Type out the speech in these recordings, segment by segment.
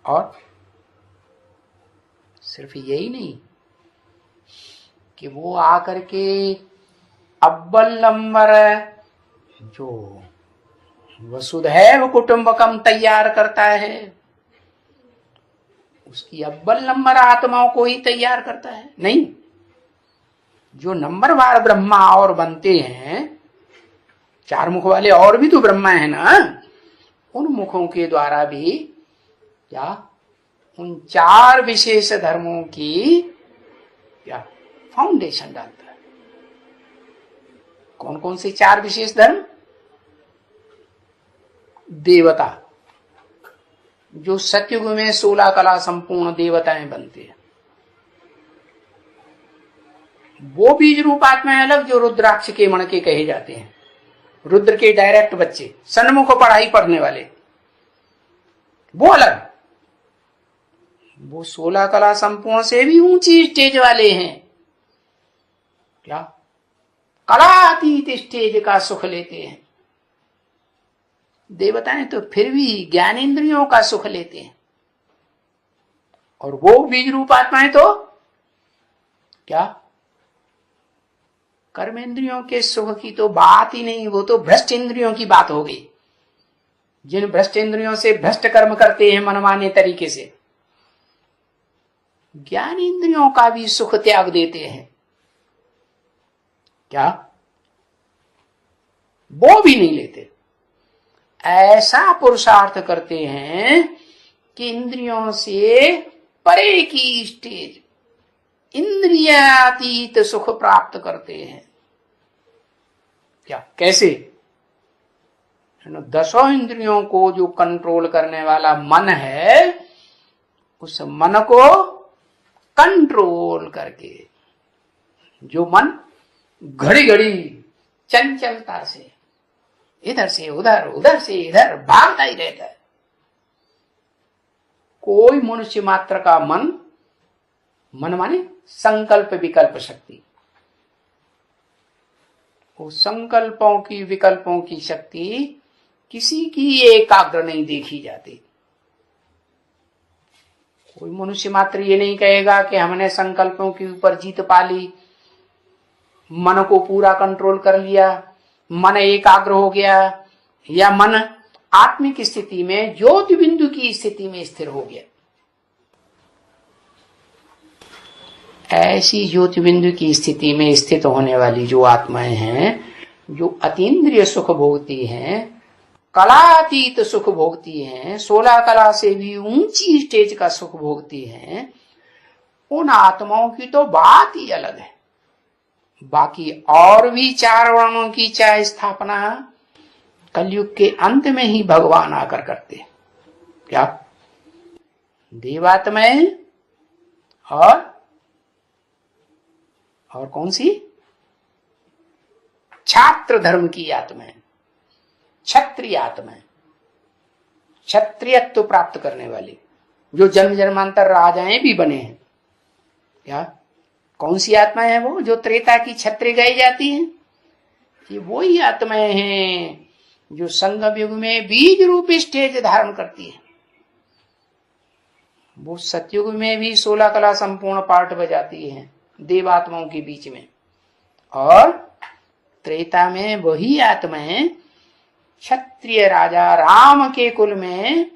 और सिर्फ यही नहीं कि वो आकर के अव्वल नंबर जो वसुधैव कुटुंबकम तैयार करता है, उसकी अव्वल नंबर आत्माओं को ही तैयार करता है। नहीं, जो नंबरवार ब्रह्मा और बनते हैं, चार मुख वाले और भी तो ब्रह्मा है ना, उन मुखों के द्वारा भी क्या उन चार विशेष धर्मों की क्या फाउंडेशन डालता है। कौन कौन से चार विशेष धर्म? देवता, जो सत्युग में 16 कला संपूर्ण देवताएं बनते हैं, वो बीज रूप आत्माएं अलग, जो रुद्राक्ष के मण के कहे जाते हैं, रुद्र के डायरेक्ट बच्चे, सन्मुख पढ़ाई पढ़ने वाले, वो अलग। वो 16 कला संपूर्ण से भी ऊंची स्टेज वाले हैं। क्या? कलातीत स्टेज का सुख लेते हैं। देवताएं तो फिर भी ज्ञानेंद्रियों का सुख लेते हैं, और वो बीज रूप आत्माएं तो क्या कर्मेंद्रियों के सुख की तो बात ही नहीं, वो तो भ्रष्ट इंद्रियों की बात हो गई। जिन भ्रष्ट इंद्रियों से भ्रष्ट कर्म करते हैं मनमाने तरीके से, ज्ञान इंद्रियों का भी सुख त्याग देते हैं। क्या? वो भी नहीं लेते। ऐसा पुरुषार्थ करते हैं कि इंद्रियों से परे की स्टेज, इंद्रियातीत सुख प्राप्त करते हैं। क्या? कैसे? 10 इंद्रियों को जो कंट्रोल करने वाला मन है, उस मन को कंट्रोल करके, जो मन घड़ी घड़ी चंचलता से इधर से उधर, उधर से इधर भागता ही रहता है, कोई मनुष्य मात्र का मन माने संकल्प विकल्प शक्ति, वो संकल्पों की विकल्पों की शक्ति किसी की एकाग्र नहीं देखी जाती। कोई मनुष्य मात्र ये नहीं कहेगा कि हमने संकल्पों के ऊपर जीत पा ली, मन को पूरा कंट्रोल कर लिया, मन एकाग्र हो गया, या मन आत्मिक स्थिति में ज्योति बिंदु की स्थिति में स्थिर हो गया। ऐसी ज्योति बिंदु की स्थिति में स्थित होने वाली जो आत्माएं हैं, जो अतीन्द्रिय सुख भोगती हैं, कलातीत सुख भोगती हैं, 16 कला से भी ऊंची स्टेज का सुख भोगती हैं, उन आत्माओं की तो बात ही अलग है। बाकी और भी 4 वर्णों की चाहे स्थापना कलयुग के अंत में ही भगवान आकर करते हैं। क्या? देवात्माएं और कौन सी? छात्र धर्म की आत्माएं, क्षत्रिय आत्माएं, क्षत्रियत्व प्राप्त करने वाले, जो जन्म जन्मांतर राजाएं भी बने हैं। क्या? कौन सी आत्माएं हैं वो जो त्रेता की क्षत्रिय गाई जाती हैं? ये वही आत्माएं हैं जो संगम युग में बीज रूप स्टेज धारण करती है। वो सतयुग में भी 16 कला संपूर्ण पार्ट बजाती है देवात्माओं के बीच में, और त्रेता में वही आत्माएं क्षत्रिय राजा राम के कुल में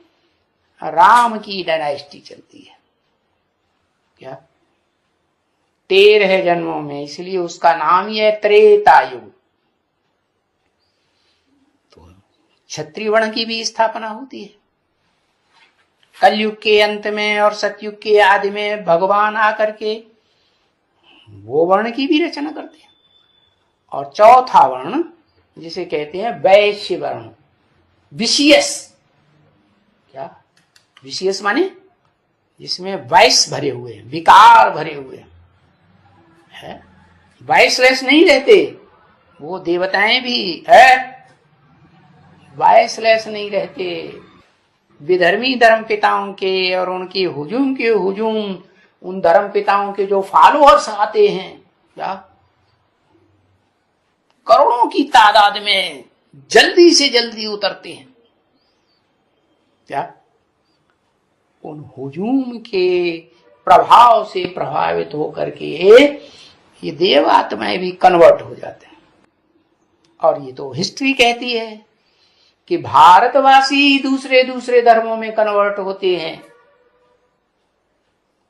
राम की डायनेस्टी चलती है। क्या? 13 जन्मों में, इसलिए उसका नाम ही है त्रेता युग। तो क्षत्रिय वर्ण की भी स्थापना होती है। कलयुग के अंत में और सतयुग के आदि में भगवान आकर के वो वर्ण की भी रचना करते हैं। और चौथा वर्ण जिसे कहते हैं वैश्य वर्ण, विशियस। क्या? विशियस माने जिसमें वैश्य भरे हुए हैं, विकार भरे हुए हैं, वैश्यलेस नहीं रहते। वो देवताएं भी है वैश्यलेस नहीं रहते। विधर्मी धर्म पिताओं के और उनके हुजूम उन धर्म पिताओं के जो फॉलोअर्स आते हैं, क्या करोड़ों की तादाद में जल्दी से जल्दी उतरते हैं। क्या? उन हुजूम के प्रभाव से प्रभावित होकर के ये देव आत्माएं भी कन्वर्ट हो जाते हैं। और ये तो हिस्ट्री कहती है कि भारतवासी दूसरे दूसरे धर्मों में कन्वर्ट होते हैं।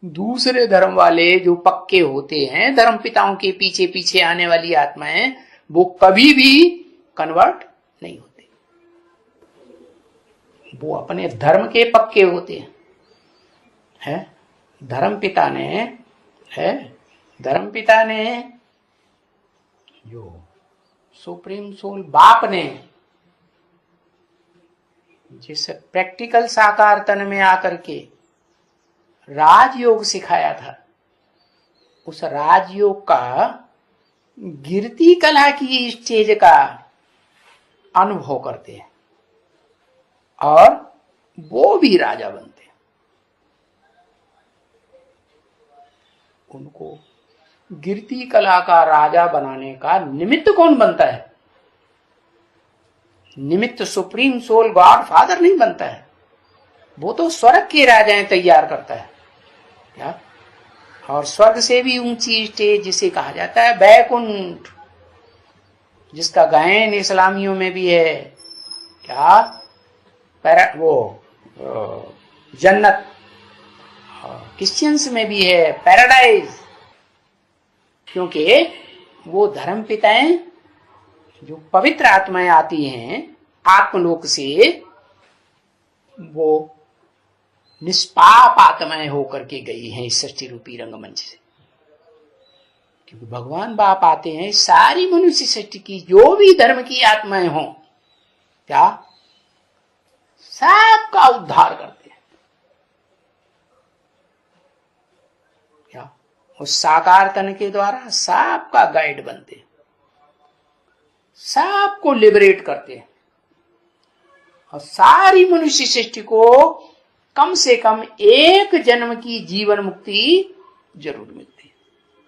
दूसरे धर्म वाले जो पक्के होते हैं, धर्म पिताओं के पीछे पीछे आने वाली आत्माएं, वो कभी भी कन्वर्ट नहीं होते। वो अपने धर्म के पक्के होते हैं। धर्म पिता ने जो सुप्रीम सोल बाप ने जिस प्रैक्टिकल साकार तन में आकर के राजयोग सिखाया था, उस राजयोग का गिरती कला की स्टेज का अनुभव करते हैं और वो भी राजा बनते हैं। उनको गिरती कला का राजा बनाने का निमित्त कौन बनता है? निमित्त सुप्रीम सोल गॉड फादर नहीं बनता है, वो तो स्वर्ग के राजाएं तैयार करता है क्या? और स्वर्ग से भी ऊंची स्टेज जिसे कहा जाता है बैकुंठ, जिसका गायन इस्लामियों में भी है क्या? जन्नत, क्रिश्चियंस में भी है पैराडाइज। क्योंकि वो धर्म पिताएं जो पवित्र आत्माएं आती हैं आत्मलोक से, वो निष्पाप आत्माएं होकर के गई हैं इस सृष्टि रूपी रंगमंच से। क्योंकि भगवान बाप आते हैं सारी मनुष्य सृष्टि की जो भी धर्म की आत्माएं हों क्या, सबका उद्धार करते हैं क्या? उस साकार तन के द्वारा सबका गाइड बनते हैं, सबको लिबरेट करते हैं और सारी मनुष्य सृष्टि को कम से कम एक जन्म की जीवन मुक्ति जरूर मिलती है।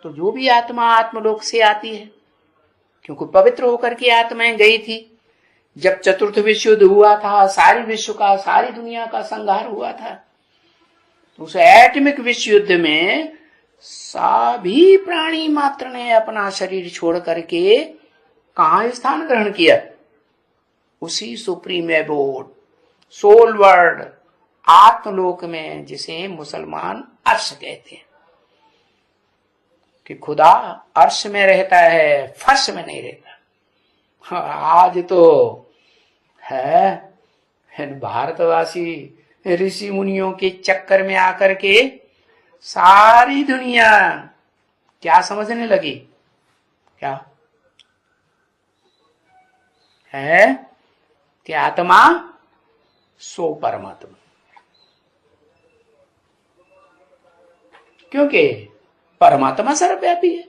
तो जो भी आत्मा आत्मलोक से आती है, क्योंकि पवित्र होकर के आत्माएं गई थी, जब चतुर्थ विश्व युद्ध हुआ था, सारी विश्व का, सारी दुनिया का संहार हुआ था, तो उस एटमिक विश्व युद्ध में सभी प्राणी मात्र ने अपना शरीर छोड़ करके कहां स्थान ग्रहण किया? उसी सुप्रीम एबोर्ड सोल वर्ल्ड आत्मलोक में, जिसे मुसलमान अर्श कहते हैं। कि खुदा अर्श में रहता है, फर्श में नहीं रहता। आज तो है भारतवासी ऋषि मुनियों के चक्कर में आकर के सारी दुनिया क्या समझने लगी? क्या है कि आत्मा सो परमात्मा। क्योंकि परमात्मा सर्वव्यापी है,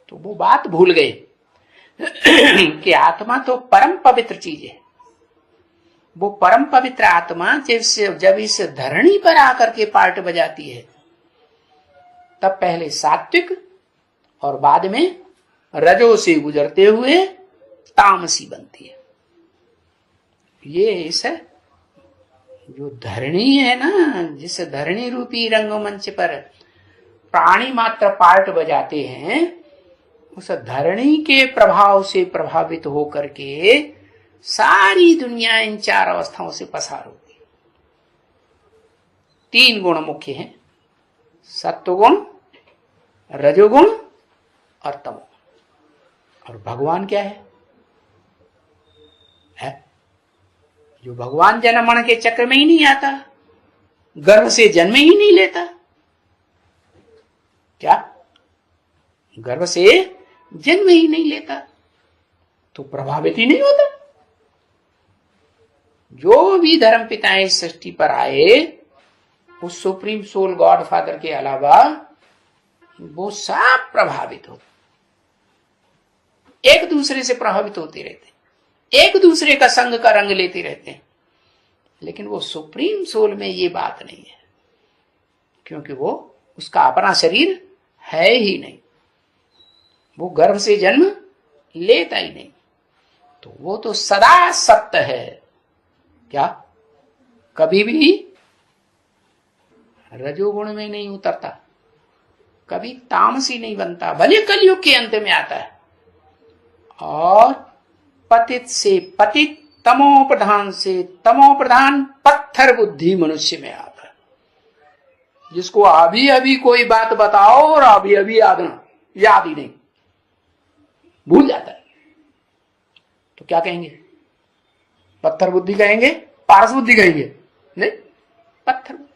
तो वो बात भूल गए कि आत्मा तो परम पवित्र चीज है। वो परम पवित्र आत्मा जब इस धरणी पर आकर के पार्ट बजाती है, तब पहले सात्विक और बाद में रजो से गुजरते हुए तामसी बनती है। ये इस जो धरणी है ना, जिस धरणी रूपी रंगमंच पर प्राणी मात्र पार्ट बजाते हैं, उस धरणी के प्रभाव से प्रभावित होकर के सारी दुनिया इन चार अवस्थाओं से पसार होती है। तीन गुण मुख्य हैं, सत्वगुण, रजोगुण और तमोगुण। और भगवान क्या है? जो भगवान जन्म मरण के चक्र में ही नहीं आता, गर्भ से जन्म ही नहीं लेता। क्या? गर्भ से जन्म ही नहीं लेता, तो प्रभावित ही नहीं होता। जो भी धर्म पिताएं इस सृष्टि पर आए, उस सुप्रीम सोल गॉड फादर के अलावा वो सब प्रभावित होते, एक दूसरे से प्रभावित होते रहते, एक दूसरे का संग का रंग लेते रहते हैं। लेकिन वो सुप्रीम सोल में ये बात नहीं है, क्योंकि वो उसका अपना शरीर है ही नहीं, वो गर्भ से जन्म लेता ही नहीं। तो वो तो सदा सत्य है। क्या? कभी भी रजोगुण में नहीं उतरता, कभी तामसी नहीं बनता, भले कलयुग के अंत में आता है। और पतित से पतित, तमो प्रधान से तमो प्रधान पत्थर बुद्धि मनुष्य में आता है, जिसको अभी अभी कोई बात बताओ और अभी अभी याद ही नहीं, भूल जाता है। तो क्या कहेंगे? पत्थर बुद्धि कहेंगे, पारस बुद्धि कहेंगे? नहीं, पत्थर बुद्धि।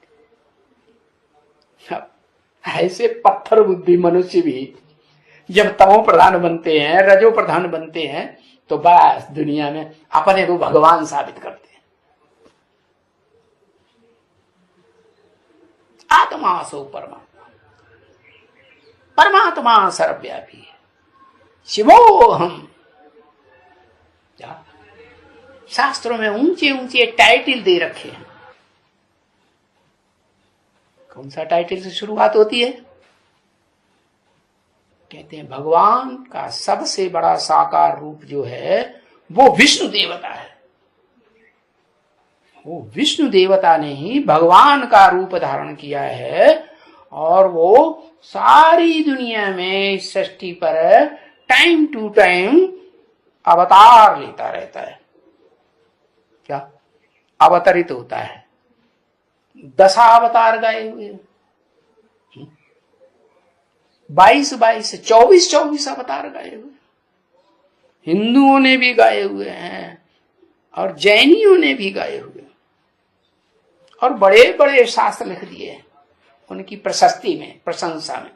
ऐसे पत्थर बुद्धि मनुष्य भी जब तमो प्रधान बनते हैं, रजो प्रधान बनते हैं, तो बस दुनिया में अपने को भगवान साबित करते हैं। आत्मा सो परमात्मा, परमात्मा सर्वव्यापी है, शिवो हम। शास्त्रों में ऊंचे ऊंचे टाइटल दे रखे हैं। कौन सा टाइटल से शुरुआत होती है? कहते हैं भगवान का सबसे बड़ा साकार रूप जो है वो विष्णु देवता है। वो विष्णु देवता ने ही भगवान का रूप धारण किया है और वो सारी दुनिया में सृष्टि पर टाइम टू टाइम अवतार लेता रहता है। क्या अवतरित होता है? 10 अवतार गाए हुए, 22 24 अवतार गाए हुए, हिंदुओं ने भी गाए हुए हैं और जैनियों ने भी गाए हुए, और बड़े बड़े शास्त्र लिख दिए हैं उनकी प्रशस्ति में, प्रशंसा में।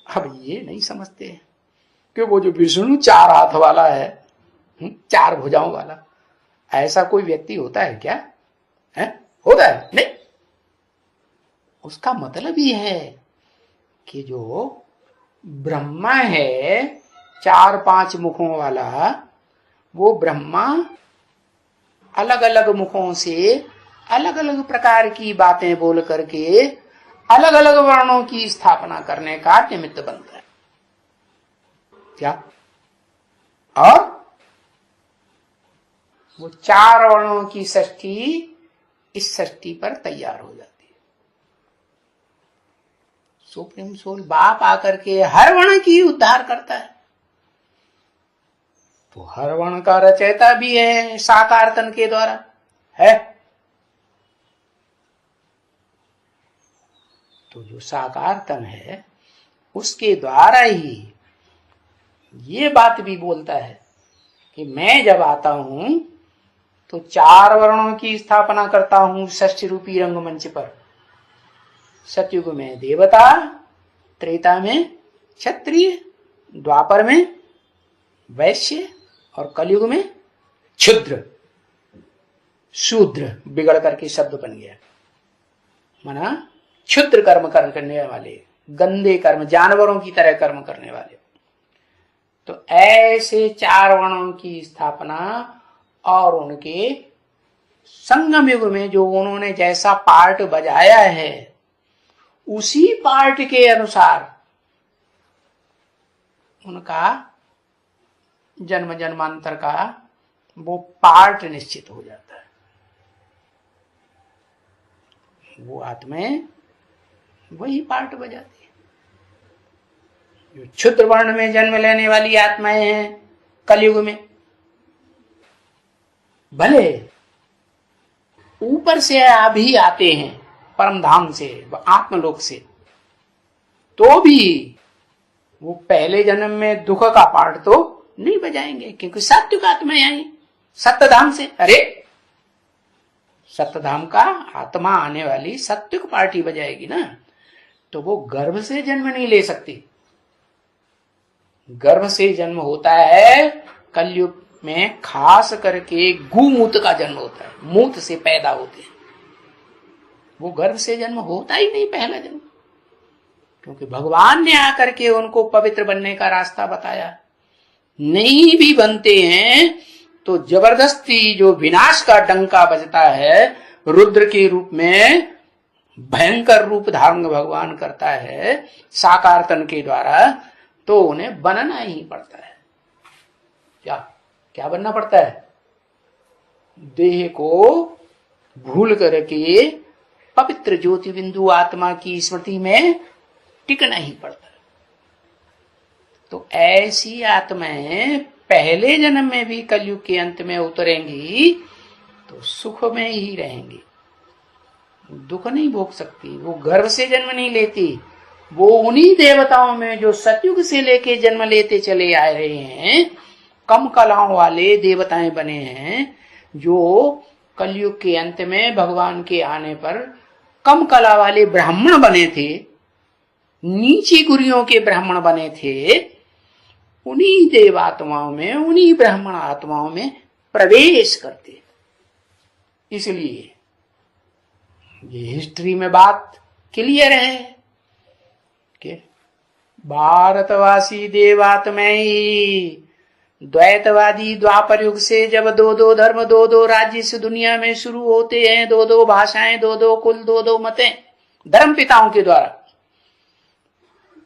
अब ये नहीं समझते कि वो जो विष्णु 4 हाथ वाला है, 4 भुजाओं वाला, ऐसा कोई व्यक्ति होता है क्या? है? होता है? नहीं। उसका मतलब ये है कि जो ब्रह्मा है 4-5 मुखों वाला, वो ब्रह्मा अलग अलग मुखों से अलग अलग प्रकार की बातें बोल करके अलग अलग वर्णों की स्थापना करने का निमित्त बनता है। क्या? और वो 4 वर्णों की सृष्टि इस सृष्टि पर तैयार हो जाती है। सुप्रीम सोल बाप आकर के हर वर्ण की उद्धार करता है। तो हर वर्ण का रचयिता भी है साकार तन के द्वारा है। तो जो साकार तन है उसके द्वारा ही ये बात भी बोलता है कि मैं जब आता हूं तो 4 वर्णों की स्थापना करता हूं षष्ठी रूपी रंगमंच पर। सतयुग में देवता, त्रेता में क्षत्रिय, द्वापर में वैश्य और कलयुग में क्षुद्र, शूद्र बिगड़ करके शब्द बन गया। माना क्षुद्र कर्म करने वाले, गंदे कर्म, जानवरों की तरह कर्म करने वाले। तो ऐसे 4 वर्णों की स्थापना और उनके संगम युग में जो उन्होंने जैसा पार्ट बजाया है उसी पार्ट के अनुसार उनका जन्म जन्मांतर का वो पार्ट निश्चित हो जाता है। वो आत्माएं वही पार्ट बजाती है। जो क्षुद्र वर्ण में जन्म लेने वाली आत्माएं हैं कलयुग में, भले ऊपर से अभी आते हैं परम धाम से, आत्मलोक से, तो भी वो पहले जन्म में दुख का पार्ट तो नहीं बजाएंगे, क्योंकि सात्विक आत्माएं आई सत्यधाम से। अरे सत्यधाम का आत्मा आने वाली सात्विक पार्टी बजाएगी ना, तो वो गर्भ से जन्म नहीं ले सकती। गर्भ से जन्म होता है कलयुग में, खास करके गूमूत का जन्म होता है, मूत से पैदा होते हैं। वो गर्भ से जन्म होता ही नहीं पहला जन्म, क्योंकि भगवान ने आकर के उनको पवित्र बनने का रास्ता बताया। नहीं भी बनते हैं तो जबरदस्ती जो विनाश का डंका बजता है रुद्र के रूप में, भयंकर रूप धारण भगवान करता है साकार तन के द्वारा, तो उन्हें बनना ही पड़ता है। क्या क्या बनना पड़ता है? देह को भूल करके पवित्र ज्योति बिंदु आत्मा की स्मृति में टिकना ही पड़ता है। तो ऐसी आत्माएं पहले जन्म में भी कलयुग के अंत में उतरेंगी तो सुख में ही रहेंगी, दुख नहीं भोग सकती। वो गर्भ से जन्म नहीं लेती, वो उन्हीं देवताओं में जो सतयुग से लेके जन्म लेते चले आ रहे हैं, कम कलाओं वाले देवताएं बने हैं, जो कलयुग के अंत में भगवान के आने पर कम कला वाले ब्राह्मण बने थे, नीची गुरियों के ब्राह्मण बने थे, उन्हीं देवात्माओं में, उन्हीं ब्राह्मण आत्माओं में प्रवेश करते। इसलिए ये हिस्ट्री में बात क्लियर है कि भारतवासी देवात्माएं द्वैतवादी द्वापर युग से जब दो दो धर्म, दो दो राज्य इस दुनिया में शुरू होते हैं, दो दो भाषाएं, दो दो कुल, दो दो मतें धर्म पिताओं के द्वारा,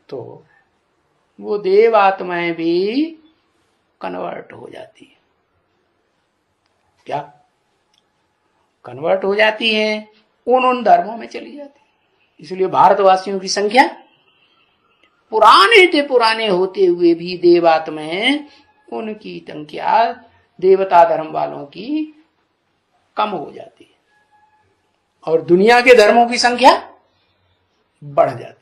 तो वो देव आत्माएं भी कन्वर्ट हो जाती है। क्या कन्वर्ट हो जाती हैं? उन धर्मों में चली जाती है। इसलिए भारतवासियों की संख्या पुराने से पुराने होते हुए भी देवात्माएं, उनकी संख्या देवता धर्म वालों की कम हो जाती है और दुनिया के धर्मों की संख्या बढ़ जाती है।